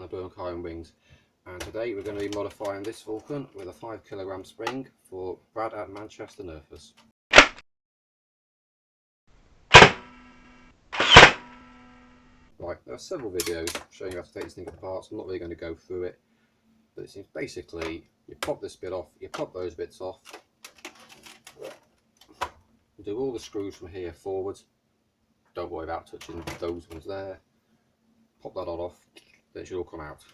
blue and iron wings, and today we're going to be modifying this Vulcan with a 5 kg spring for Brad at Manchester Nerfers. Right, there are several videos showing you how to take this thing apart, so I'm not really going to go through it, but it seems basically you pop this bit off, you pop those bits off, do all the screws from here forwards, don't worry about touching those ones there, pop that all off, then it should all come out.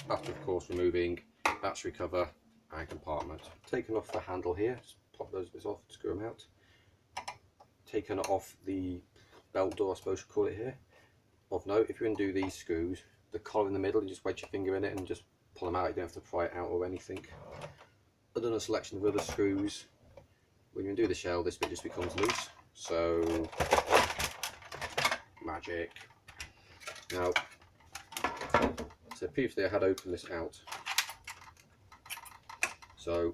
After of course removing battery cover and compartment. Taking off the handle here, just pop those bits off, screw them out. Taking off the belt door, I suppose you call it here. Of note, if you undo these screws, the collar in the middle, you just wedge your finger in it and just pull them out, you don't have to pry it out or anything. I've done a selection of other screws. When you undo the shell, this bit just becomes loose, so magic. Now, so previously I had opened this out, so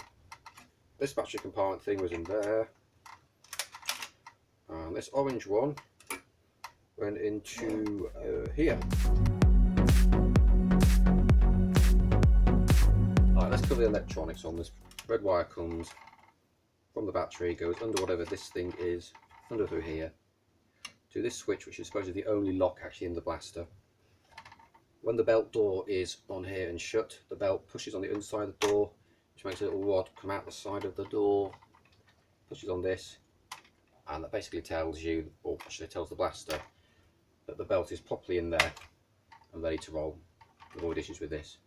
this battery compartment thing was in there, and this orange one went into here. Alright, let's cover the electronics on this. Red wire comes from the battery, goes under whatever this thing is, under through here, to this switch, which is supposedly the only lock actually in the blaster. When the belt door is on here and shut, the belt pushes on the inside of the door, which makes a little rod come out the side of the door, pushes on this, and that basically tells you, or actually tells the blaster, that the belt is properly in there and ready to roll. Avoid issues with this.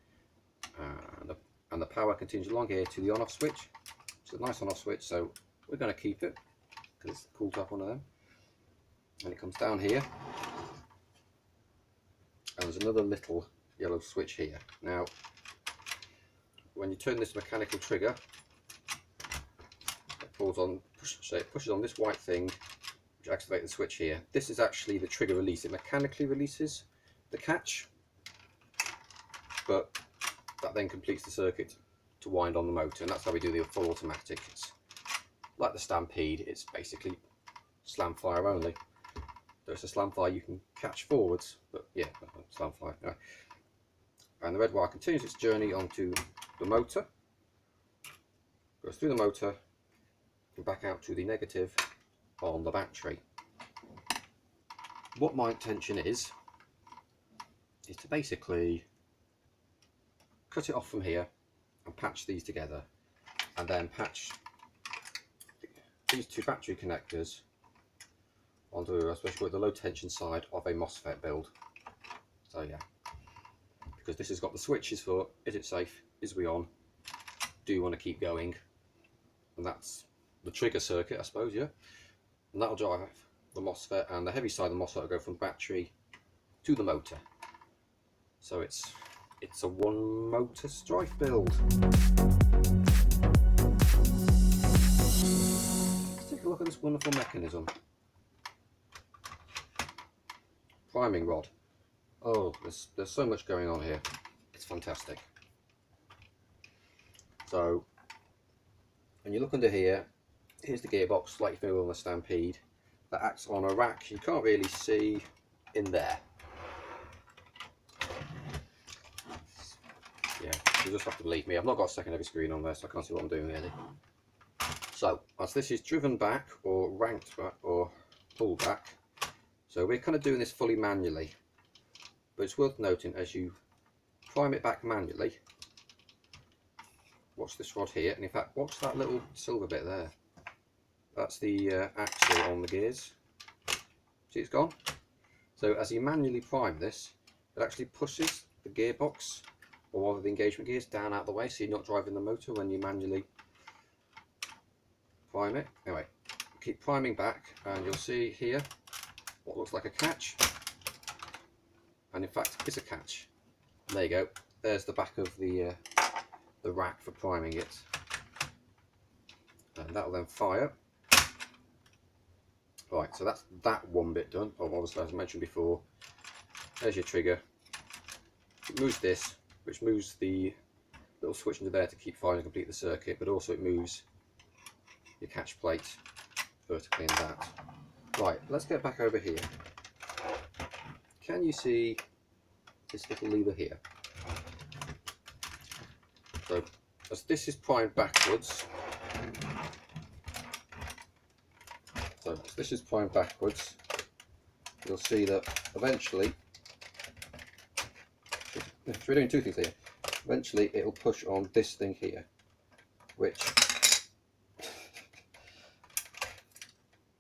And the power continues along here to the on-off switch. It's a nice on-off switch, so we're going to keep it because it's cool to have one of them. And it comes down here, and there's another little yellow switch here. Now, when you turn this mechanical trigger, it pulls on, it pushes on this white thing, which activates the switch here. This is actually the trigger release. It mechanically releases the catch, but that then completes the circuit to wind on the motor, and that's how we do the full automatic. It's like the Stampede, it's basically slam fire only. There's a slam fire you can catch forwards, but yeah, slam fire. Yeah. And the red wire continues its journey onto the motor, goes through the motor, and back out to the negative on the battery. What my intention is to basically cut it off from here and patch these together, and then patch these two battery connectors onto, especially the low tension side of a MOSFET build. So yeah, because this has got the switches for, is it safe, is we on, do you want to keep going, and that's the trigger circuit, I suppose, yeah. And that'll drive the MOSFET, and the heavy side of the MOSFET will go from battery to the motor. So it's a one motor strife build. Let's take a look at this wonderful mechanism. Priming rod. Oh, there's so much going on here. It's fantastic. So when you look under here, here's the gearbox, like you feel on the Stampede, that acts on a rack. You can't really see in there. Yeah, you just have to believe me. I've not got a secondary screen on there, so I can't see what I'm doing really. So as this is driven back or ranked back or pulled back, so we're kind of doing this fully manually, but it's worth noting as you prime it back manually, watch this rod here, and in fact watch that little silver bit there. That's the axle on the gears. See, it's gone. So as you manually prime this, it actually pushes the gearbox or one of the engagement gears down out of the way, so you're not driving the motor when you manually prime it. Anyway, keep priming back, and you'll see here what looks like a catch, and in fact is a catch. There you go. There's the back of the rack for priming it, and that will then fire. Right, so that's that one bit done. Oh, obviously, as I mentioned before, there's your trigger. It moves this, which moves the little switch into there to keep firing and complete the circuit, but also it moves your catch plate vertically in that. Right, let's get back over here. Can you see this little lever here. So as this is primed backwards, you'll see that eventually, if we're doing two things here, eventually it'll push on this thing here, which,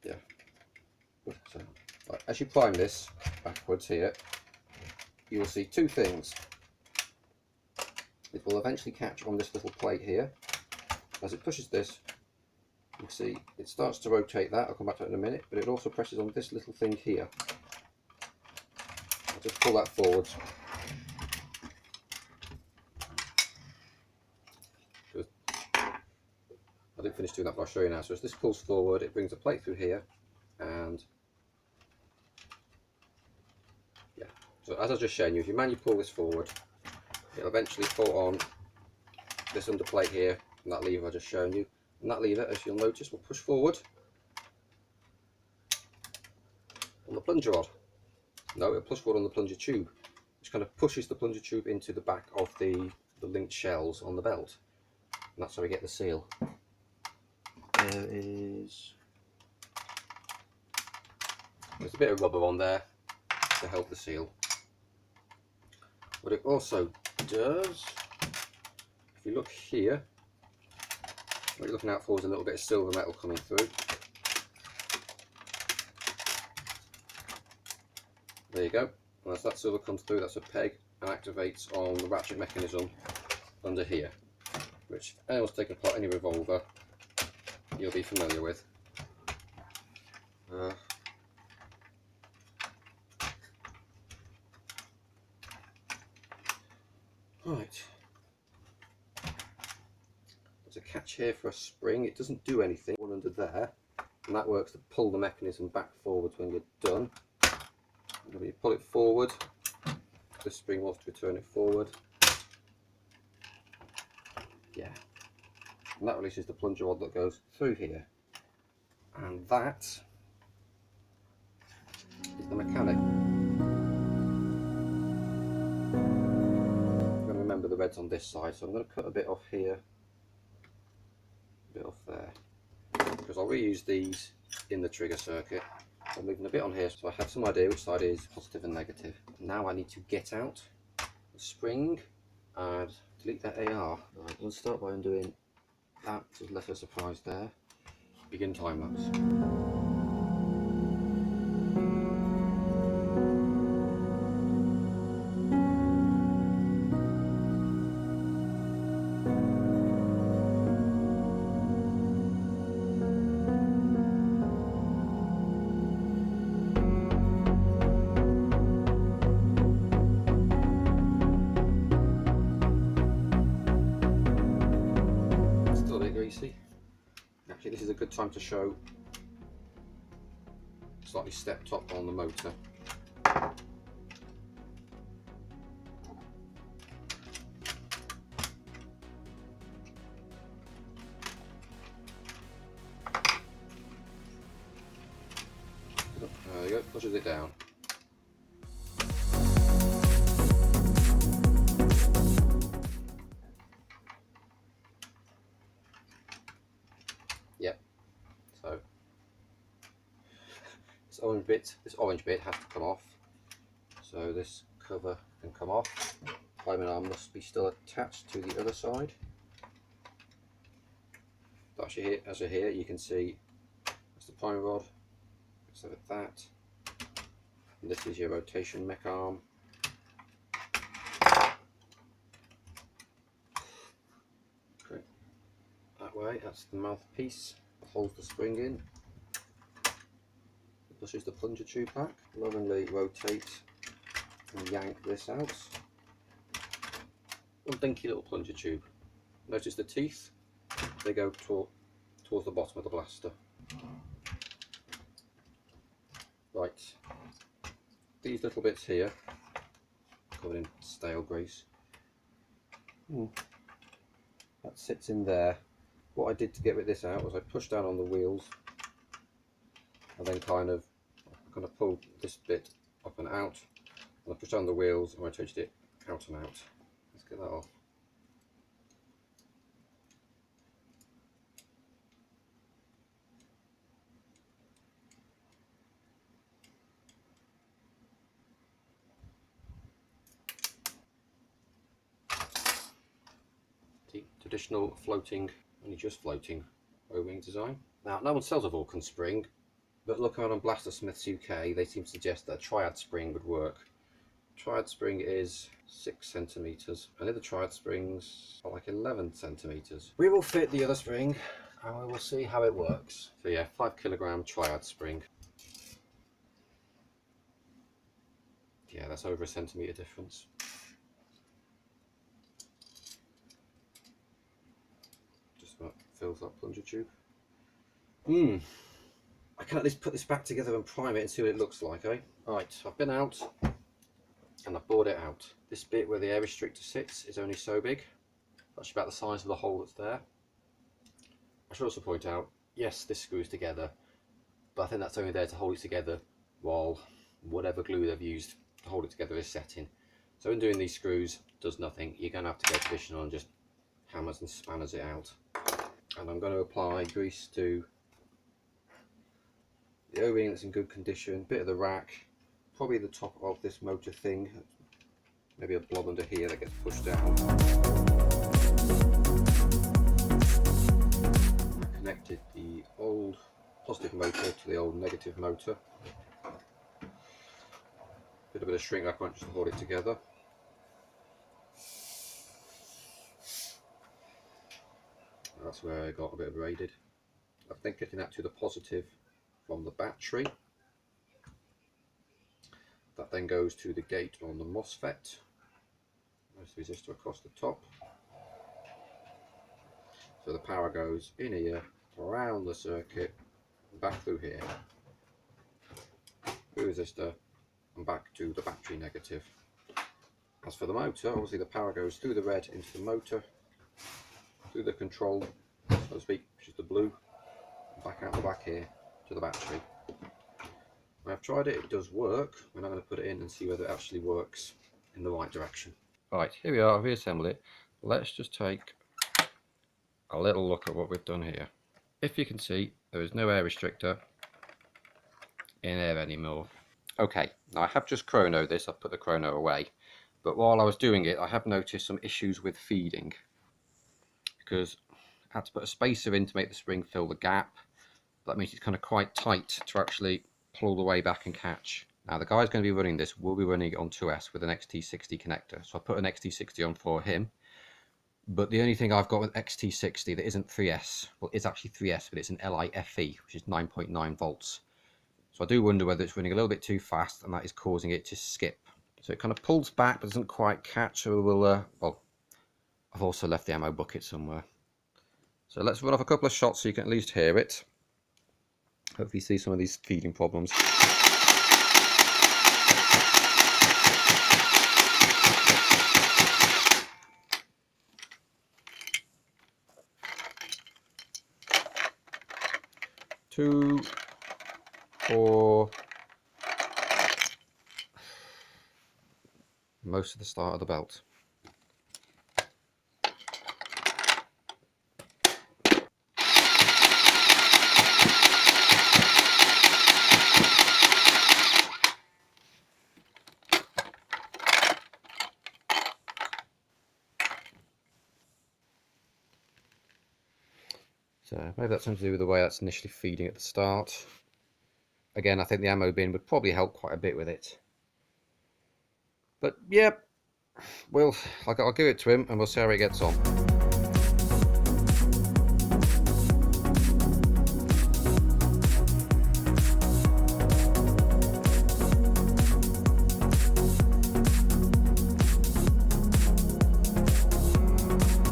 yeah. So, right, as you prime this backwards here, you will see two things. It will eventually catch on this little plate here. As it pushes this, you can see it starts to rotate that. I'll come back to it in a minute, but it also presses on this little thing here. I'll just pull that forwards. I didn't finish doing that, but I'll show you now. So as this pulls forward, it brings the plate through here, and yeah. So as I was just showing you, if you manually pull this forward, it'll eventually pull on this underplate here, and that lever I just shown you. And that lever, as you'll notice, will push forward on the plunger rod. No, it'll push forward on the plunger tube, which kind of pushes the plunger tube into the back of the linked shells on the belt. And that's how we get the seal. There's a bit of rubber on there to help the seal. What it also does, if you look here, what you're looking out for is a little bit of silver metal coming through. There you go. And as that silver comes through, that's a peg and activates on the ratchet mechanism under here, which if anyone's taken apart any revolver, you'll be familiar with. Right. There's a catch here for a spring. It doesn't do anything. One under there, and that works to pull the mechanism back forwards when you're done. And when you pull it forward, this spring wants to return it forward. Yeah. And that releases the plunger rod that goes through here. And that is the mechanic. I'm going to remember the red's on this side, so I'm going to cut a bit off here, a bit off there, because I'll reuse these in the trigger circuit. I'm leaving a bit on here so I have some idea which side is positive and negative. Now I need to get out the spring and delete that AR. Right, we'll start by undoing that, there's less of a surprise there. Begin time lapse. Still a bit greasy. Actually, this is a good time to show slightly stepped up on the motor. There we go, pushes it down. Yep. So this orange bit has to come off. So this cover can come off. Priming arm must be still attached to the other side. Actually, as you're here, you can see that's the priming rod. So with that, and this is your rotation mech arm. Okay. That way, that's the mouthpiece that holds the spring in. It pushes the plunger tube back. Lovingly rotate and yank this out. One dinky little plunger tube. Notice the teeth, they go towards the bottom of the blaster. Right, these little bits here, covered in stale grease, that sits in there. What I did to get rid of this out was I pushed down on the wheels and then kind of pulled this bit up and out, I pushed down the wheels and rotated it out and out. Let's get that off. The traditional floating, only just floating O-ring design. Now, no one sells a Vulcan spring, but looking around on Blastersmiths UK, they seem to suggest that a triad spring would work. Triad spring is 6 centimeters, and the other triad springs are like 11 centimeters. We will fit the other spring and we will see how it works. So yeah, 5 kilogram triad spring. Yeah, that's over a centimeter difference. Just about fills that plunger tube. I can at least put this back together and prime it and see what it looks like, eh? Right, I've been out and I've bored it out. This bit where the air restrictor sits is only so big. That's about the size of the hole that's there. I should also point out, yes, this screws together, but I think that's only there to hold it together while whatever glue they've used to hold it together is setting. So in doing these screws, does nothing. You're going to have to go traditional and just hammers and spanners it out. And I'm going to apply grease to the O-ring that's in good condition, bit of the rack, probably the top of this motor thing, maybe a blob under here that gets pushed down. I connected the old positive motor to the old negative motor. Bit of shrink wrap just to hold it together. That's where I got a bit abraded. I'm then getting that to the positive from the battery. That then goes to the gate on the MOSFET. There's the resistor across the top. So the power goes in here, around the circuit, back through here, through the resistor, and back to the battery negative. As for the motor, obviously the power goes through the red into the motor, through the control, so to speak, which is the blue, and back out the back here to the battery. I've tried it, it does work. We're now going to put it in and see whether it actually works in the right direction. Right, here we are, I've reassembled it. Let's just take a little look at what we've done here. If you can see, there is no air restrictor in there anymore. Okay, now I have just chronoed this, I've put the chrono away, but while I was doing it I have noticed some issues with feeding, because I had to put a spacer in to make the spring fill the gap. That means it's kind of quite tight to actually pull the way back and catch. Now the guy's going to be running this, will be running it on 2S with an XT60 connector, so I put an XT60 on for him. But the only thing I've got with XT60 that isn't 3S, well it's actually 3S, but it's an LiFe, which is 9.9 volts. So I do wonder whether it's running a little bit too fast and that is causing it to skip. So it kind of pulls back but doesn't quite catch, so we'll, well, I've also left the ammo bucket somewhere. So let's run off a couple of shots so you can at least hear it. Hopefully see some of these feeding problems. Two, four, most of the start of the belt. So maybe that's something to do with the way that's initially feeding at the start. Again, I think the ammo bin would probably help quite a bit with it. But yeah, I'll give it to him and we'll see how he gets on.